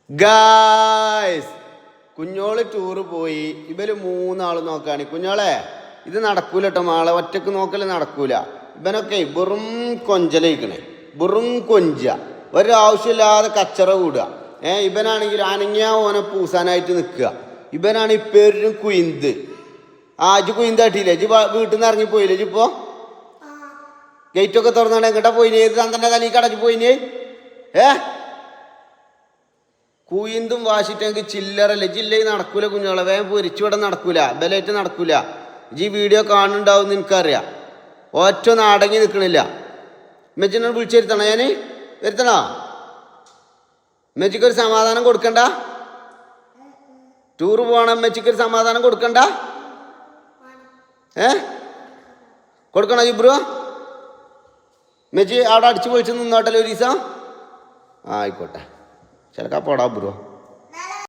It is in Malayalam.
ഗായ്സ് കുഞ്ഞോള് ടൂറ് പോയി. ഇവര് മൂന്നാള് നോക്കാണ്. കുഞ്ഞോളെ ഇത് നടക്കൂല കേട്ടോ, മാളെ ഒറ്റക്ക് നോക്കല് നടക്കൂല. ഇവനൊക്കെ വെറും കൊഞ്ചലയിക്കണേ, വെറും കൊഞ്ച, ഒരാവശ്യമില്ലാതെ കച്ചറ കൂടുക. ഇവനാണെങ്കിൽ അനങ്ങിയ ഓനെ പൂസാനായിട്ട് നിൽക്കുക. ഇവനാണ് ഈ പെരും കുയിന്ത്. ഇജ് കുയിന്താട്ടിയില്ലേ? ഇജ് വീട്ടിൽ നിന്ന് ഇറങ്ങിപ്പോയില്ലേ? ഇജിപ്പോ ഗേറ്റൊക്കെ തുറന്നാണ് എങ്ങോട്ടാ പോയിന്? ഏത് തന്തന്റെ തലയിൽ കടച്ചു പോയിന്? കുയിന്തും വാശിട്ടെങ്കിൽ ചില്ലറല്ലേ. ജില്ലയിൽ നടക്കൂല കുഞ്ഞോളെ. വേഗം പൊരിച്ചുവിടെ നടക്കൂല, ബലായിട്ട് നടക്കൂല. ഈ വീഡിയോ കാണുന്നുണ്ടാവും എനിക്കറിയാം. ഒറ്റ ഒന്ന് അടങ്ങി നിൽക്കണില്ല. മെച്ചിനോട് വിളിച്ചു വരുത്തണോ? ഞാൻ വരുത്തണോ? മെച്ചിക്കൊരു സമാധാനം കൊടുക്കണ്ട? ടൂറ് പോകണം, മെച്ചിക്കൊരു സമാധാനം കൊടുക്കണ്ട? കൊടുക്കണോ ജിബ്രു? മെച്ചി അവിടെ അടിച്ചു പൊളിച്ച് നിന്നോട്ടല്ലോ ഒരു ദിവസം. ആയിക്കോട്ടെ, ചിലക്കാ പോടാ ബ്രോ.